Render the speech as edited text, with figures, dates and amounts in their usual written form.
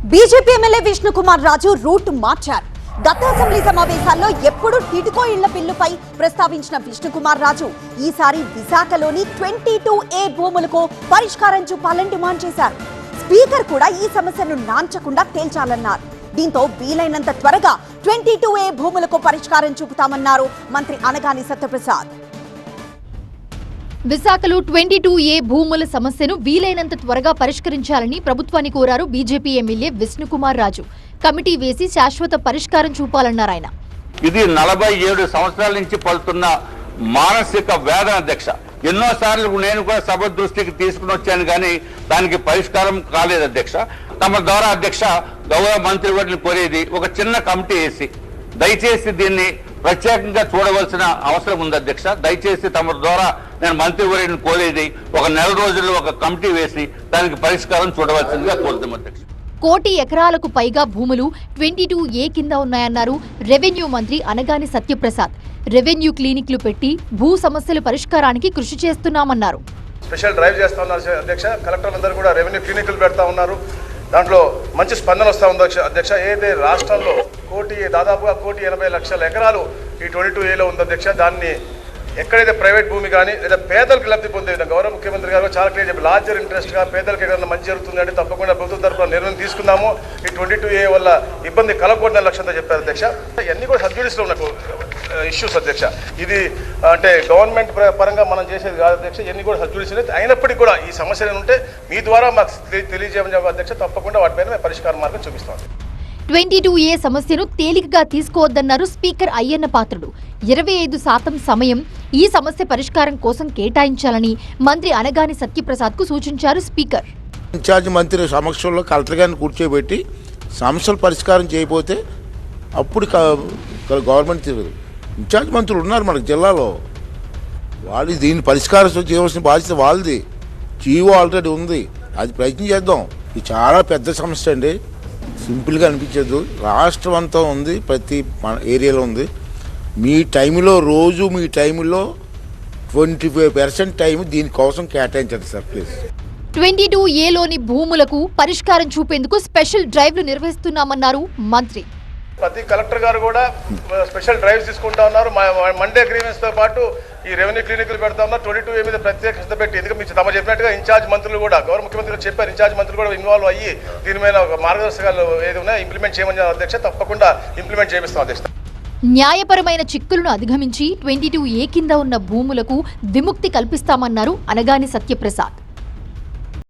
BJP MLA Vishnukumar Raju route మార్చారు. గత assembly సమావేశాల్లో ఎప్పుడు టిడ్కో ఇళ్ల బిల్లుపై ప్రస్తావించిన విష్ణుకుమార్ రాజు ఈసారి విశాఖలోని 22A భూములకు పరిష్కారం చూపాలని డిమాండ్ చేశారు. స్పీకర్ కూడా ఈ సమస్యను నాంచకుండా తేల్చాలన్నారు. దీంతో వీలైనంత త్వరగా 22A భూములకు పరిష్కారం చూపుతామన్నారు మంత్రి అనగాని సత్యప్రసాద్. విశాఖలో 22A భూముల సమస్యను వీలైనంత త్వరగా పరిష్కరించాలని ప్రభుత్వాన్ని కోరారు BJP MLA Vishnukumar Raju. Committee వేసి శాశ్వత పరిష్కారం చూపాలన్నారు ఆయన. ఇది 47 సంవత్సరాల నుంచి పడుతున్న మానసిక వేదన అధ్యక్ష. ఎన్నోసార్లు నేను కూడా సభ దృష్టికి తీసుకుని వచ్చాను, కానీ దానికి పరిష్కారం కాలేదు అధ్యక్ష. తమ ద్వారా అధ్యక్ష గౌరవ మంత్రివర్యులను కోరేది ఒక చిన్న కమిటీ వేసి దయచేసి దీన్ని ప్రత్యేకంగా చూడవలసిన అవసరం ఉంది అధ్యక్ష. దయచేసి తమ ద్వారా నేను మంత్రివర్యులను కోరేది ఒక నెల రోజుల్లో ఒక కమిటీ వేసి దానికి పరిష్కారం చూడవలసిందిగా కోరుతాం అధ్యక్ష. 1 కోటి ఎకరాలకు పైగా భూములు 22A కింద ఉన్నాయన్నారు రెవెన్యూ మంత్రి అనగాని సత్యప్రసాద్. రెవెన్యూ క్లినిక్లు పెట్టి భూ సమస్యల పరిష్కారానికి కృషి చేస్తున్నామన్నారు. స్పెషల్ డ్రైవ్ చేస్తా ఉన్నారు అధ్యక్ష. కలెక్టర్లందరూ కూడా రెవెన్యూ క్లినిక్లు పెడతా ఉన్నారు. దాంట్లో మంచి స్పందన వస్తూ ఉంది అధ్యక్ష. ఏదైతే రాష్ట్రంలో దాదాపుగా 1,80,00,000 ఎకరాలు ఈ 22Aలో ఉంది అధ్యక్ష. దాన్ని ఎక్కడైతే ప్రైవేట్ భూమి కానీ లేదా పేదలకు లబ్ధి పొందే విధంగా గౌరవ ముఖ్యమంత్రి గారు చాలా క్లియర్ చెప్పి లార్జర్ ఇంట్రెస్ట్గా పేదలకు ఎక్కడైనా మంచి జరుగుతుందంటే తప్పకుండా ప్రభుత్వం తరఫున నిర్ణయం తీసుకుందాము. ఈ 22A వల్ల ఇబ్బంది కలగకూడదని లక్ష్యంతో చెప్పారు అధ్యక్ష. ఇవన్నీ కూడా సబ్జుడిస్లో ఉన్న ఇష్యూస్ అధ్యక్ష. ఇది అంటే గవర్నమెంట్ పరంగా మనం చేసేది కాదు అధ్యక్ష. ఇవన్నీ కూడా సబ్జుడిస్ అయినప్పటికీ కూడా ఈ సమస్యలు ఉంటే మీ ద్వారా మాకు తెలియజేయమని చెప్పి అధ్యక్ష. తప్పకుండా వాటిపైన మేము పరిష్కార మార్గం చూపిస్తాం. 22A సమస్యను తేలికగా తీసుకోవద్దన్నారు స్పీకర్ అయ్యన్న పాత్రుడు. 25% సమయం ఈ సమస్య పరిష్కారం కోసం కేటాయించాలని మంత్రి అనగాని సత్యప్రసాద్ కు సూచించారు స్పీకర్. ఇన్ఛార్జ్ మంత్రి సమక్షంలో కలెక్టర్ గారిని కూర్చోబెట్టి సమస్యలు పరిష్కారం చేయకపోతే అప్పుడు గవర్నమెంట్ తిరగదు. ఇన్ఛార్జ్ మంత్రులు ఉన్నారు మనకు జిల్లాలో, వాళ్ళు దీన్ని పరిష్కారం చేయవలసిన బాధ్యత వాళ్ళది. జీవో ఆల్రెడీ ఉంది, అది ప్రయత్నం చేద్దాం. ఇది చాలా పెద్ద సమస్య అండి, సింపుల్గా అనిపించదు. రాష్ట్రం అంతా ఉంది, ప్రతి ఏరియాలో ఉంది. మీ టైంలో రోజు మీ టైంలో 25% టైం దీనికోసం కేటాయించండి సార్ ప్లీజ్. 22Aలోని భూములకు పరిష్కారం చూపేందుకు స్పెషల్ డ్రైవ్లు నిర్వహిస్తున్నామన్నారు మంత్రి. ప్రతి కలెక్టర్ గారు కూడా స్పెషల్ డ్రైవ్స్ తీసుకుంటా ఉన్నారు. మండే గ్రీవెన్స్ తో పాటు ఈ రెవెన్యూ క్లినిక్లు పెడతా ఉన్నారు. 22A మీద ప్రత్యేక శ్రద్ధ పెట్టి, ఎందుకంటే మీరు తమ చెప్పినట్టుగా ఇన్ఛార్జ్ మంత్రులు కూడా గౌరవ ముఖ్యమంత్రి గారు చెప్పారు, ఇన్ఛార్జ్ మంత్రులు కూడా ఇన్వాల్వ్ అయ్యి దీని మీద మార్గదర్శకాలు ఏది ఉన్నాయో ఇంప్లిమెంట్ చేయమని అధ్యక్ష. తప్పకుండా ఇంప్లిమెంట్ చేపిస్తాం అధ్యక్ష. న్యాయపరమైన చిక్కులను అధిగమించి 22A కింద ఉన్న భూములకు విముక్తి కల్పిస్తామన్నారు అనగాని సత్యప్రసాద్.